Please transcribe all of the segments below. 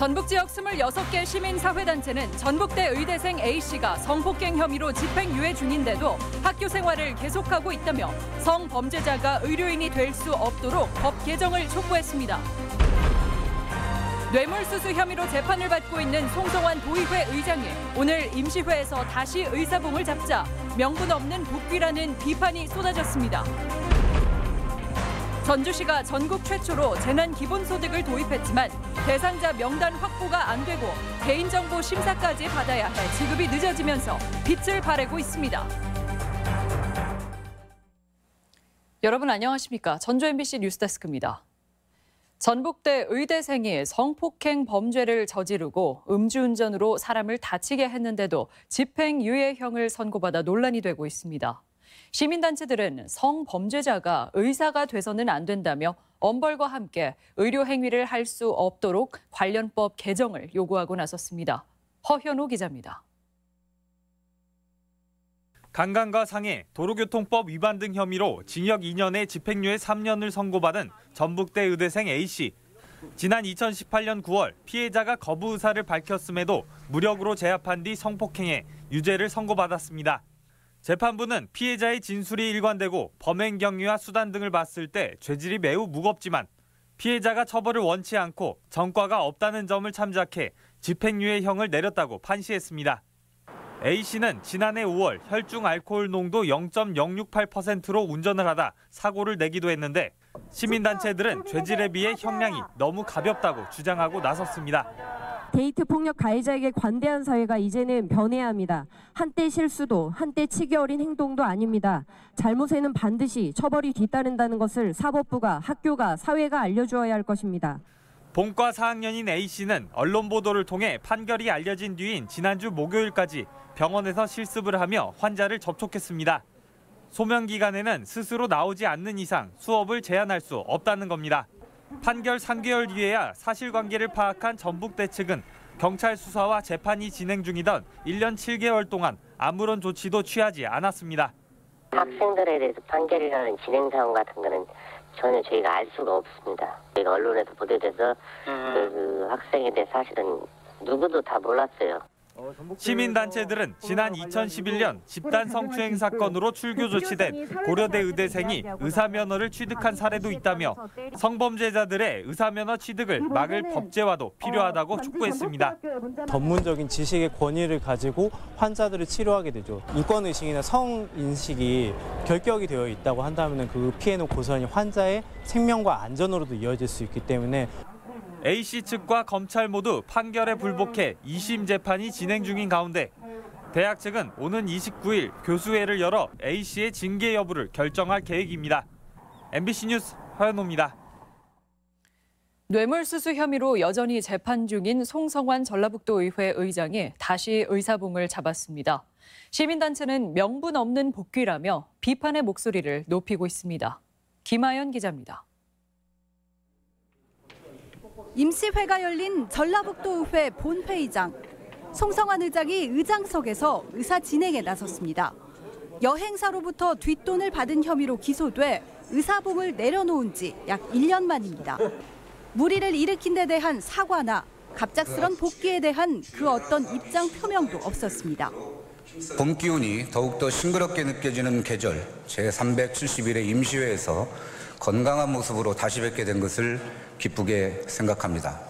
전북 지역 26개 시민사회단체는 전북대 의대생 A씨가 성폭행 혐의로 집행유예 중인데도 학교 생활을 계속하고 있다며 성범죄자가 의료인이 될 수 없도록 법 개정을 촉구했습니다. 뇌물수수 혐의로 재판을 받고 있는 송성환 도의회 의장이 오늘 임시회에서 다시 의사봉을 잡자 명분 없는 복귀라는 비판이 쏟아졌습니다. 전주시가 전국 최초로 재난기본소득을 도입했지만 대상자 명단 확보가 안 되고 개인정보 심사까지 받아야 해 지급이 늦어지면서 빛을 발하고 있습니다. 여러분 안녕하십니까? 전주 MBC 뉴스데스크입니다. 전북대 의대생이 성폭행 범죄를 저지르고 음주운전으로 사람을 다치게 했는데도 집행유예형을 선고받아 논란이 되고 있습니다. 시민단체들은 성범죄자가 의사가 돼서는 안 된다며 엄벌과 함께 의료행위를 할 수 없도록 관련법 개정을 요구하고 나섰습니다. 허현호 기자입니다. 강간과 상해, 도로교통법 위반 등 혐의로 징역 2년에 집행유예 3년을 선고받은 전북대 의대생 A씨. 지난 2018년 9월 피해자가 거부 의사를 밝혔음에도 무력으로 제압한 뒤 성폭행해 유죄를 선고받았습니다. 재판부는 피해자의 진술이 일관되고 범행 경위와 수단 등을 봤을 때 죄질이 매우 무겁지만 피해자가 처벌을 원치 않고 전과가 없다는 점을 참작해 집행유예형을 내렸다고 판시했습니다. A씨는 지난해 5월 혈중 알코올 농도 0.068%로 운전을 하다 사고를 내기도 했는데 시민단체들은 죄질에 비해 형량이 너무 가볍다고 주장하고 나섰습니다. 데이트 폭력 가해자에게 관대한 사회가 이제는 변해야 합니다. 한때 실수도 한때 치기 어린 행동도 아닙니다. 잘못에는 반드시 처벌이 뒤따른다는 것을 사법부가 학교가 사회가 알려주어야 할 것입니다. 본과 4학년인 A씨는 언론 보도를 통해 판결이 알려진 뒤인 지난주 목요일까지 병원에서 실습을 하며 환자를 접촉했습니다. 소명 기간에는 스스로 나오지 않는 이상 수업을 제한할 수 없다는 겁니다. 판결 3개월 뒤에야 사실관계를 파악한 전북대 측은 경찰 수사와 재판이 진행 중이던 1년 7개월 동안 아무런 조치도 취하지 않았습니다. 학생들에 대해서 판결이라는 진행 상황 같은 거는 전혀 저희가 알 수가 없습니다. 저희가 언론에서 보도돼서 그 학생에 대해 사실은 누구도 다 몰랐어요. 시민단체들은 지난 2011년 집단 성추행 사건으로 출교 조치된 고려대 의대생이 의사면허를 취득한 사례도 있다며 성범죄자들의 의사면허 취득을 막을 법제화도 필요하다고 촉구했습니다. 전문적인 지식의 권위를 가지고 환자들을 치료하게 되죠. 인권의식이나 성인식이 결격이 되어 있다고 한다면 그 피해는 고스란히 환자의 생명과 안전으로도 이어질 수 있기 때문에 A씨 측과 검찰 모두 판결에 불복해 2심 재판이 진행 중인 가운데 대학 측은 오는 29일 교수회를 열어 A씨의 징계 여부를 결정할 계획입니다. MBC 뉴스 허현호입니다. 뇌물수수 혐의로 여전히 재판 중인 송성환 전라북도의회 의장이 다시 의사봉을 잡았습니다. 시민단체는 명분 없는 복귀라며 비판의 목소리를 높이고 있습니다. 김아연 기자입니다. 임시회가 열린 전라북도의회 본회의장. 송성환 의장이 의장석에서 의사 진행에 나섰습니다. 여행사로부터 뒷돈을 받은 혐의로 기소돼 의사봉을 내려놓은 지 약 1년 만입니다. 물의를 일으킨 데 대한 사과나 갑작스런 복귀에 대한 그 어떤 입장 표명도 없었습니다. 봄 기운이 더욱더 싱그럽게 느껴지는 계절 제371회 임시회에서 건강한 모습으로 다시 뵙게 된 것을 기쁘게 생각합니다.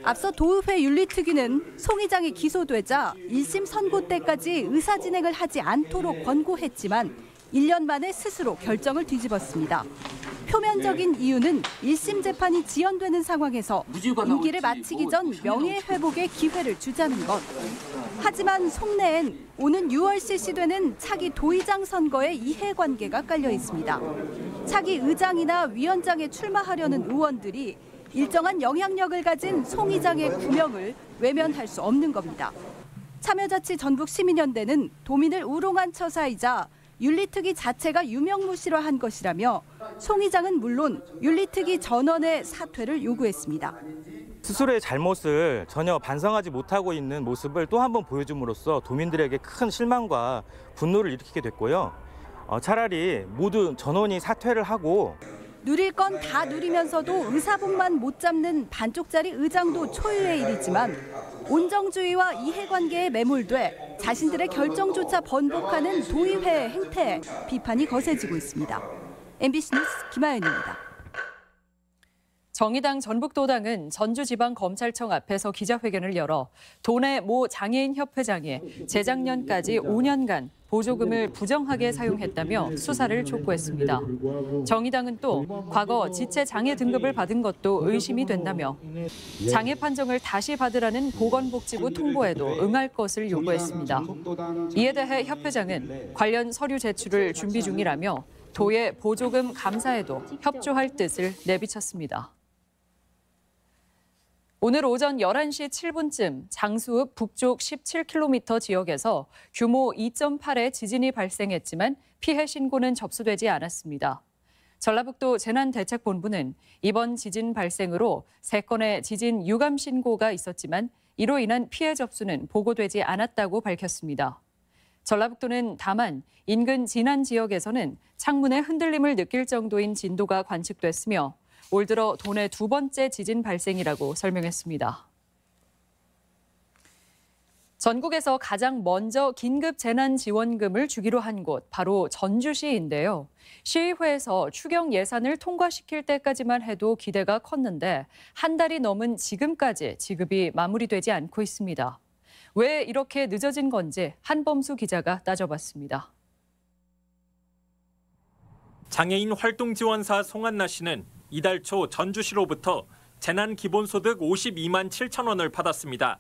앞서 도의회 윤리특위는 송 의장이 기소되자 1심 선고 때까지 의사 진행을 하지 않도록 권고했지만 1년 만에 스스로 결정을 뒤집었습니다. 표면적인 이유는 1심 재판이 지연되는 상황에서 임기를 마치기 전 명예회복의 기회를 주자는 것. 하지만 속내엔 오는 6월 실시되는 차기 도의장 선거에 이해관계가 깔려 있습니다. 차기 의장이나 위원장에 출마하려는 의원들이 일정한 영향력을 가진 송 의장의 구명을 외면할 수 없는 겁니다. 참여자치 전북시민연대는 도민을 우롱한 처사이자 윤리특위 자체가 유명무실화한 것이라며 송 의장은 물론 윤리특위 전원의 사퇴를 요구했습니다. 스스로의 잘못을 전혀 반성하지 못하고 있는 모습을 또 한 번 보여줌으로써 도민들에게 큰 실망과 분노를 일으키게 됐고요. 차라리 모두 전원이 사퇴를 하고 누릴 건 다 누리면서도 의사봉만 못 잡는 반쪽짜리 의장도 초유의 일이지만 온정주의와 이해관계에 매몰돼 자신들의 결정조차 번복하는 도의회 행태에 비판이 거세지고 있습니다. MBC 뉴스 김아연입니다. 정의당 전북도당은 전주지방검찰청 앞에서 기자회견을 열어 도내 모 장애인협회장이 재작년까지 5년간 보조금을 부정하게 사용했다며 수사를 촉구했습니다. 정의당은 또 과거 지체장애 등급을 받은 것도 의심이 된다며 장애 판정을 다시 받으라는 보건복지부 통보에도 응할 것을 요구했습니다. 이에 대해 협회장은 관련 서류 제출을 준비 중이라며 도의 보조금 감사에도 협조할 뜻을 내비쳤습니다. 오늘 오전 11시 7분쯤 장수읍 북쪽 17km 지역에서 규모 2.8의 지진이 발생했지만 피해 신고는 접수되지 않았습니다. 전라북도 재난대책본부는 이번 지진 발생으로 3건의 지진 유감 신고가 있었지만 이로 인한 피해 접수는 보고되지 않았다고 밝혔습니다. 전라북도는 다만 인근 진안 지역에서는 창문의 흔들림을 느낄 정도인 진도가 관측됐으며 올 들어 도내 2번째 지진 발생이라고 설명했습니다. 전국에서 가장 먼저 긴급 재난지원금을 주기로 한 곳 바로 전주시인데요. 시의회에서 추경 예산을 통과시킬 때까지만 해도 기대가 컸는데 한 달이 넘은 지금까지 지급이 마무리되지 않고 있습니다. 왜 이렇게 늦어진 건지 한범수 기자가 따져봤습니다. 장애인 활동지원사 송한나 씨는 이달 초 전주시로부터 재난기본소득 52만 7천 원을 받았습니다.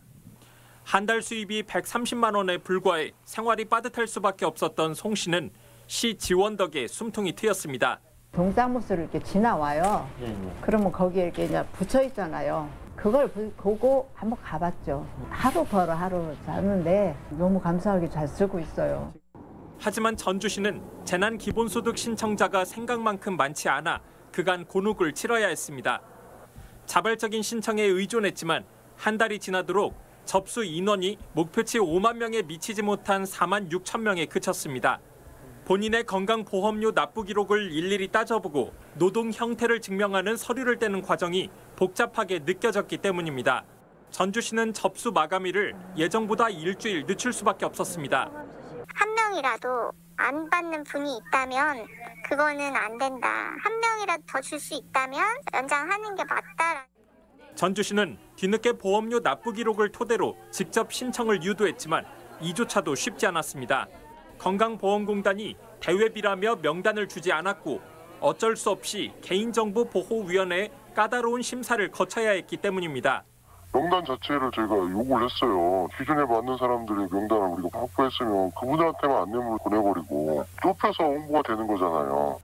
한 달 수입이 130만 원에 불과해 생활이 빠듯할 수밖에 없었던 송 씨는 시 지원 덕에 숨통이 트였습니다. 동사무소를 이렇게 지나와요. 그러면 거기에 이렇게 이제 붙여 있잖아요. 그걸 보고 한번 가봤죠. 하루 벌어 하루 자는데 너무 감사하게 잘 쓰고 있어요. 하지만 전주시는 재난기본소득 신청자가 생각만큼 많지 않아 그간 곤혹을 치러야 했습니다. 자발적인 신청에 의존했지만 한 달이 지나도록 접수 인원이 목표치 5만 명에 미치지 못한 4만 6천 명에 그쳤습니다. 본인의 건강보험료 납부 기록을 일일이 따져보고 노동 형태를 증명하는 서류를 떼는 과정이 복잡하게 느껴졌기 때문입니다. 전주시는 접수 마감일을 예정보다 일주일 늦출 수밖에 없었습니다. 한 명이라도 안 받는 분이 있다면 그거는 안 된다. 한 명이라도 더 줄 수 있다면 연장하는 게 맞다. 전주시는 뒤늦게 보험료 납부 기록을 토대로 직접 신청을 유도했지만 이조차도 쉽지 않았습니다. 건강보험공단이 대외비라며 명단을 주지 않았고 어쩔 수 없이 개인정보보호위원회의 까다로운 심사를 거쳐야 했기 때문입니다. 명단 자체를 저희가 요구를 했어요. 기준에 맞는 사람들의 명단을 우리가 확보했으면 그분들한테만 안내문을 보내버리고 좁혀서 홍보가 되는 거잖아요.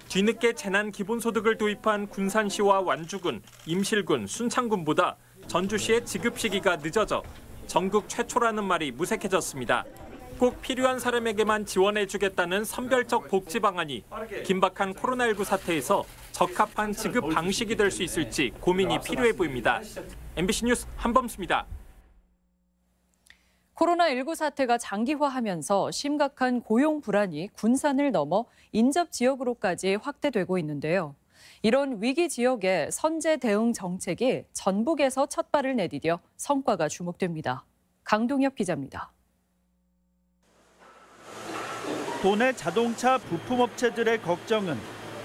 뒤늦게 재난기본소득을 도입한 군산시와 완주군, 임실군, 순창군보다 전주시의 지급 시기가 늦어져 전국 최초라는 말이 무색해졌습니다. 꼭 필요한 사람에게만 지원해주겠다는 선별적 복지 방안이 긴박한 코로나19 사태에서 적합한 지급 방식이 될 수 있을지 고민이 필요해 보입니다. MBC 뉴스 한범수입니다. 코로나19 사태가 장기화하면서 심각한 고용 불안이 군산을 넘어 인접 지역으로까지 확대되고 있는데요. 이런 위기 지역의 선제 대응 정책이 전북에서 첫 발을 내디뎌 성과가 주목됩니다. 강동엽 기자입니다. 도내 자동차 부품업체들의 걱정은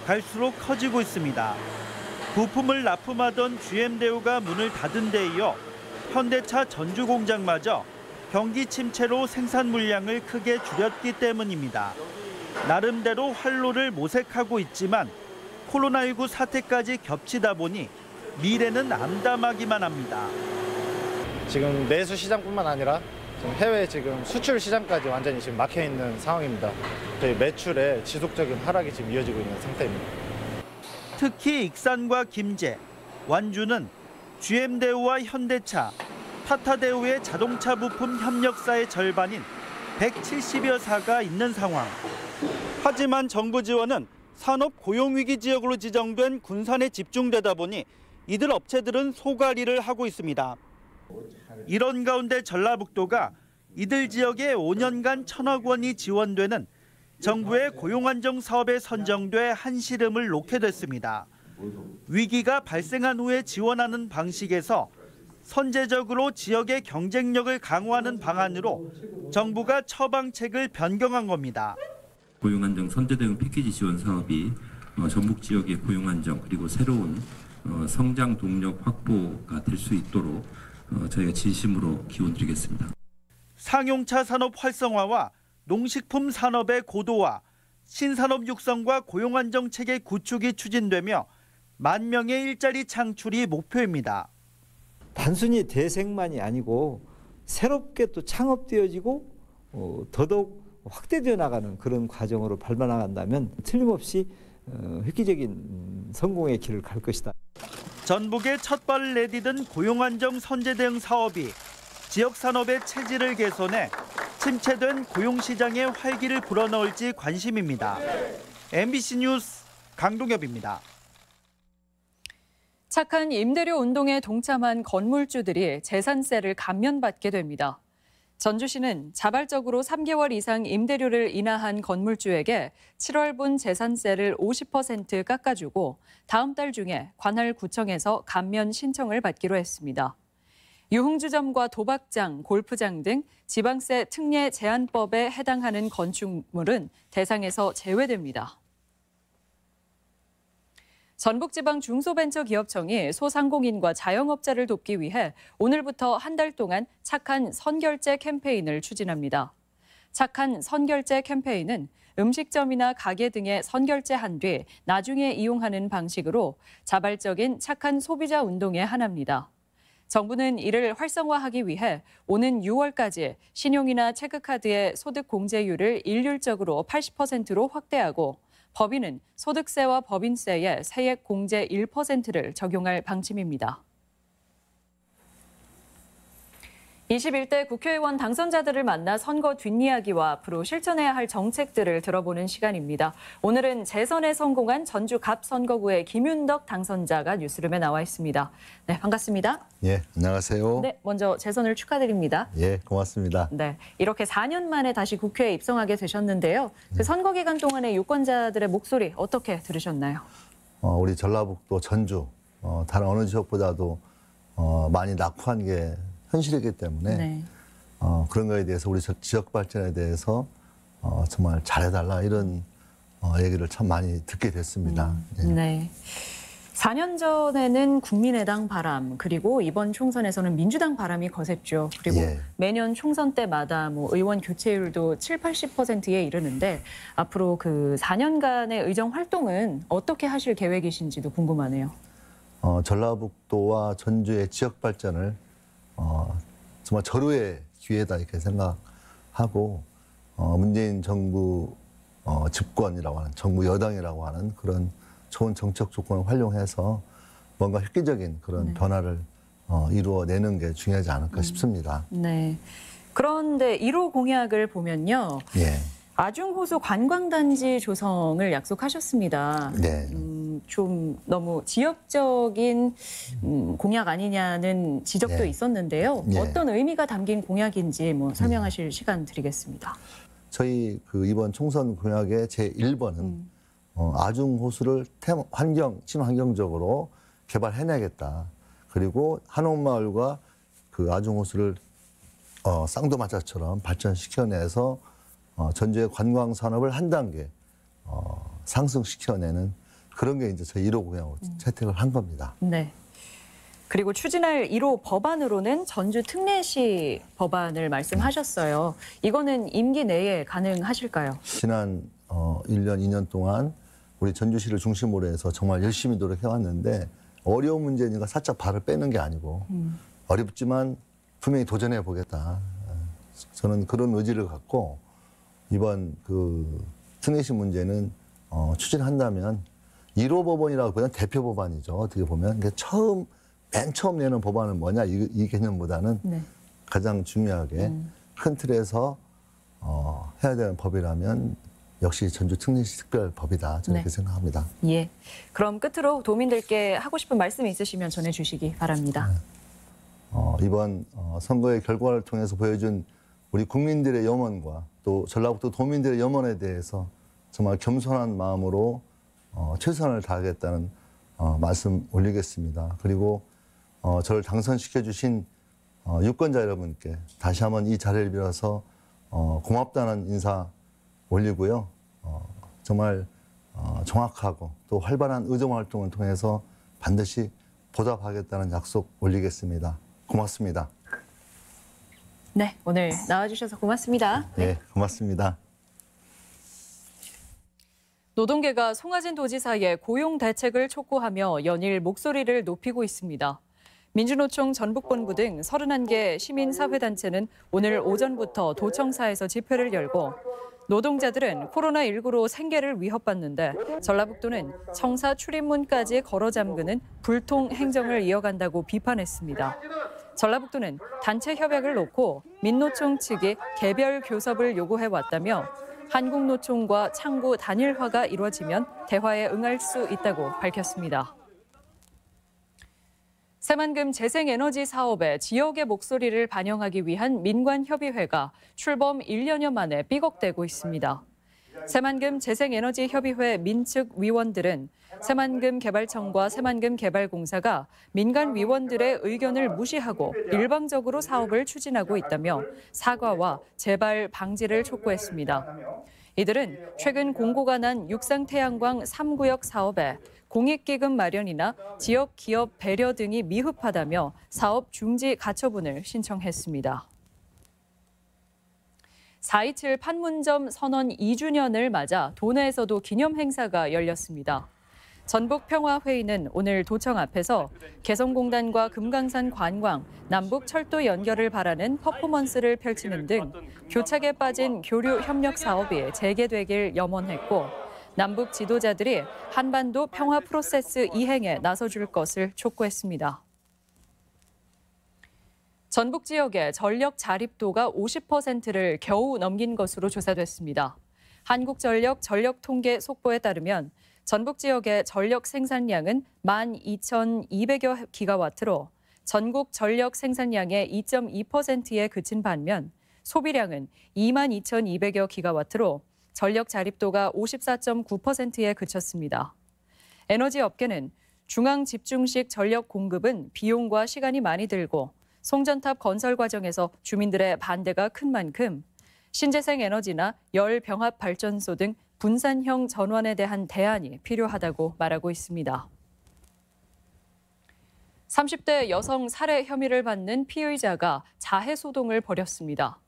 갈수록 커지고 있습니다. 부품을 납품하던 GM대우가 문을 닫은 데 이어 현대차 전주 공장마저 경기 침체로 생산 물량을 크게 줄였기 때문입니다. 나름대로 활로를 모색하고 있지만 코로나19 사태까지 겹치다 보니 미래는 암담하기만 합니다. 지금 내수 시장뿐만 아니라 지금 해외 지금 수출 시장까지 완전히 지금 막혀 있는 상황입니다. 저희 매출에 지속적인 하락이 지금 이어지고 있는 상태입니다. 특히 익산과 김제, 완주는 GM대우와 현대차, 타타대우의 자동차 부품 협력사의 절반인 170여 사가 있는 상황. 하지만 정부 지원은 산업 고용위기 지역으로 지정된 군산에 집중되다 보니 이들 업체들은 소갈이를 하고 있습니다. 이런 가운데 전라북도가 이들 지역에 5년간 1,000억 원이 지원되는 정부의 고용안정 사업에 선정돼 한시름을 놓게 됐습니다. 위기가 발생한 후에 지원하는 방식에서 선제적으로 지역의 경쟁력을 강화하는 방안으로 정부가 처방책을 변경한 겁니다. 고용안정 선제대응 패키지 지원 사업이 전북 지역의 고용안정 그리고 새로운 성장 동력 확보가 될 수 있도록 저희가 진심으로 기원드리겠습니다. 상용차 산업 활성화와 농식품 산업의 고도화, 신산업 육성과 고용안정 체계 구축이 추진되며 10,000명의 일자리 창출이 목표입니다. 단순히 대생만이 아니고 새롭게 또 창업되어지고 더더욱 확대되어 나가는 그런 과정으로 밟아나간다면 틀림없이 획기적인 성공의 길을 갈 것이다. 전북의 첫 발을 내디딘 고용안정 선제대응 사업이 지역 산업의 체질을 개선해 침체된 고용시장에 활기를 불어넣을지 관심입니다. MBC 뉴스 강동엽입니다. 착한 임대료 운동에 동참한 건물주들이 재산세를 감면받게 됩니다. 전주시는 자발적으로 3개월 이상 임대료를 인하한 건물주에게 7월분 재산세를 50% 깎아주고 다음 달 중에 관할구청에서 감면 신청을 받기로 했습니다. 유흥주점과 도박장, 골프장 등 지방세 특례 제한법에 해당하는 건축물은 대상에서 제외됩니다. 전북지방중소벤처기업청이 소상공인과 자영업자를 돕기 위해 오늘부터 한 달 동안 착한 선결제 캠페인을 추진합니다. 착한 선결제 캠페인은 음식점이나 가게 등에 선결제한 뒤 나중에 이용하는 방식으로 자발적인 착한 소비자 운동의 하나입니다. 정부는 이를 활성화하기 위해 오는 6월까지 신용이나 체크카드의 소득 공제율을 일률적으로 80%로 확대하고 법인은 소득세와 법인세에 세액 공제 1%를 적용할 방침입니다. 21대 국회의원 당선자들을 만나 선거 뒷이야기와 앞으로 실천해야 할 정책들을 들어보는 시간입니다. 오늘은 재선에 성공한 전주 갑선거구의 김윤덕 당선자가 뉴스룸에 나와 있습니다. 네, 반갑습니다. 예, 안녕하세요. 네, 먼저 재선을 축하드립니다. 예, 고맙습니다. 네, 이렇게 4년 만에 다시 국회에 입성하게 되셨는데요. 그 선거 기간 동안의 유권자들의 목소리 어떻게 들으셨나요? 우리 전라북도 전주 다른 어느 지역보다도 많이 낙후한 게 현실이기 때문에 네. 그런 거에 대해서 우리 지역 발전에 대해서 정말 잘해달라 이런 얘기를 참 많이 듣게 됐습니다. 예. 네. 4년 전에는 국민의당 바람, 그리고 이번 총선에서는 민주당 바람이 거셌죠. 그리고 예. 매년 총선 때마다 의원 교체율도 70~80%에 이르는데 앞으로 그 4년간의 의정 활동은 어떻게 하실 계획이신지도 궁금하네요. 전라북도와 전주의 지역 발전을 정말 절호의 기회다 이렇게 생각하고 문재인 정부 집권이라고 하는 정부 여당이라고 하는 그런 좋은 정책 조건을 활용해서 뭔가 획기적인 그런 변화를 이루어내는 게 중요하지 않을까 싶습니다. 네. 그런데 1호 공약을 보면요. 예. 아중호수 관광단지 조성을 약속하셨습니다. 네. 좀 너무 지역적인 공약 아니냐는 지적도 예. 있었는데요. 예. 어떤 의미가 담긴 공약인지 설명하실 시간 드리겠습니다. 저희 이번 총선 공약의 제1번은 아중호수를 친환경적으로 개발해내겠다. 그리고 한옥마을과 그 아중호수를 쌍도마차처럼 발전시켜내서 전주의 관광 산업을 한 단계 상승시켜내는 그런 게 이제 저희 1호 공약으로 채택을 한 겁니다. 네. 그리고 추진할 1호 법안으로는 전주 특례시 법안을 말씀하셨어요. 이거는 임기 내에 가능하실까요? 지난 1년, 2년 동안 우리 전주시를 중심으로 해서 정말 열심히 노력해왔는데 어려운 문제니까 살짝 발을 빼는 게 아니고 어렵지만 분명히 도전해 보겠다. 저는 그런 의지를 갖고 이번 그 특례시 문제는 추진한다면 1호 법안이라고 보면 대표 법안이죠. 어떻게 보면 맨 처음 내는 법안은 뭐냐 이 개념보다는 네. 가장 중요하게 큰 틀에서 해야 되는 법이라면 역시 전주 특례시 특별법이다. 저는 그렇게 생각합니다. 예. 그럼 끝으로 도민들께 하고 싶은 말씀이 있으시면 전해주시기 바랍니다. 이번 선거의 결과를 통해서 보여준 우리 국민들의 염원과 또 전라북도 도민들의 염원에 대해서 정말 겸손한 마음으로 최선을 다하겠다는 말씀 올리겠습니다. 그리고 저를 당선시켜 주신 유권자 여러분께 다시 한번 이 자리를 빌어서 고맙다는 인사 올리고요. 정말 정확하고 또 활발한 의정 활동을 통해서 반드시 보답하겠다는 약속 올리겠습니다. 고맙습니다. 네, 오늘 나와주셔서 고맙습니다. 네, 고맙습니다. 노동계가 송하진 도지사의 고용 대책을 촉구하며 연일 목소리를 높이고 있습니다. 민주노총 전북본부 등 31개 시민사회단체는 오늘 오전부터 도청사에서 집회를 열고 노동자들은 코로나19로 생계를 위협받는데 전라북도는 청사 출입문까지 걸어 잠그는 불통 행정을 이어간다고 비판했습니다. 전라북도는 단체 협약을 놓고 민노총 측이 개별 교섭을 요구해왔다며 한국노총과 창구 단일화가 이루어지면 대화에 응할 수 있다고 밝혔습니다. 새만금 재생에너지 사업에 지역의 목소리를 반영하기 위한 민관협의회가 출범 1년여 만에 삐걱대고 있습니다. 새만금 재생에너지협의회 민측 위원들은 새만금 개발청과 새만금 개발공사가 민간 위원들의 의견을 무시하고 일방적으로 사업을 추진하고 있다며 사과와 재발 방지를 촉구했습니다. 이들은 최근 공고가 난 육상태양광 3구역 사업에 공익기금 마련이나 지역 기업 배려 등이 미흡하다며 사업 중지 가처분을 신청했습니다. 4.27 판문점 선언 2주년을 맞아 도내에서도 기념 행사가 열렸습니다. 전북평화회의는 오늘 도청 앞에서 개성공단과 금강산 관광, 남북 철도 연결을 바라는 퍼포먼스를 펼치는 등 교착에 빠진 교류 협력 사업이 재개되길 염원했고 남북 지도자들이 한반도 평화 프로세스 이행에 나서줄 것을 촉구했습니다. 전북 지역의 전력 자립도가 50%를 겨우 넘긴 것으로 조사됐습니다. 한국전력 전력통계 속보에 따르면 전북 지역의 전력 생산량은 12,200여 기가와트로 전국 전력 생산량의 2.2%에 그친 반면 소비량은 22,200여 기가와트로 전력 자립도가 54.9%에 그쳤습니다. 에너지 업계는 중앙 집중식 전력 공급은 비용과 시간이 많이 들고 송전탑 건설 과정에서 주민들의 반대가 큰 만큼 신재생 에너지나 열병합 발전소 등 분산형 전환에 대한 대안이 필요하다고 말하고 있습니다. 30대 여성 살해 혐의를 받는 피의자가 자해 소동을 벌였습니다.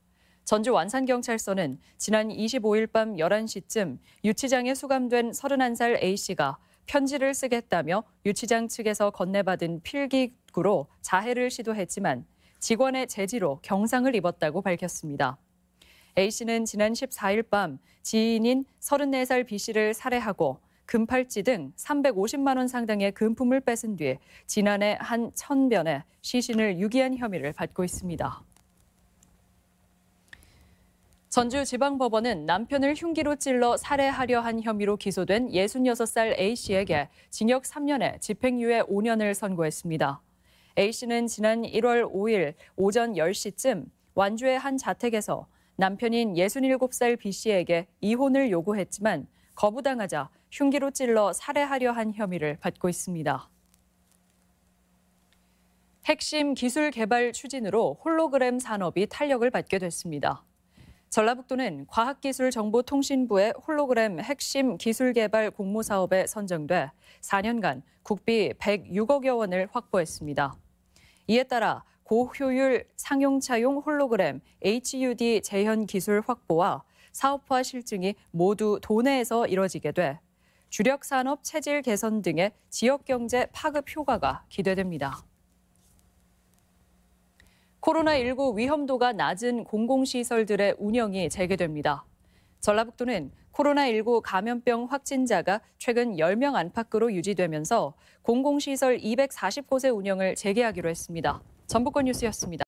전주 완산경찰서는 지난 25일 밤 11시쯤 유치장에 수감된 31살 A씨가 편지를 쓰겠다며 유치장 측에서 건네받은 필기구로 자해를 시도했지만 직원의 제지로 경상을 입었다고 밝혔습니다. A씨는 지난 14일 밤 지인인 34살 B씨를 살해하고 금팔찌 등 350만 원 상당의 금품을 뺏은 뒤 지난해 한 천변에 시신을 유기한 혐의를 받고 있습니다. 전주지방법원은 남편을 흉기로 찔러 살해하려 한 혐의로 기소된 66살 A씨에게 징역 3년에 집행유예 5년을 선고했습니다. A씨는 지난 1월 5일 오전 10시쯤 완주의 한 자택에서 남편인 67살 B씨에게 이혼을 요구했지만 거부당하자 흉기로 찔러 살해하려 한 혐의를 받고 있습니다. 핵심 기술 개발 추진으로 홀로그램 산업이 탄력을 받게 됐습니다. 전라북도는 과학기술정보통신부의 홀로그램 핵심 기술 개발 공모 사업에 선정돼 4년간 국비 106억여 원을 확보했습니다. 이에 따라 고효율 상용차용 홀로그램 HUD 재현 기술 확보와 사업화 실증이 모두 도내에서 이뤄지게 돼 주력 산업 체질 개선 등의 지역 경제 파급 효과가 기대됩니다. 코로나19 위험도가 낮은 공공시설들의 운영이 재개됩니다. 전라북도는 코로나19 감염병 확진자가 최근 10명 안팎으로 유지되면서 공공시설 240곳의 운영을 재개하기로 했습니다. 전북권 뉴스였습니다.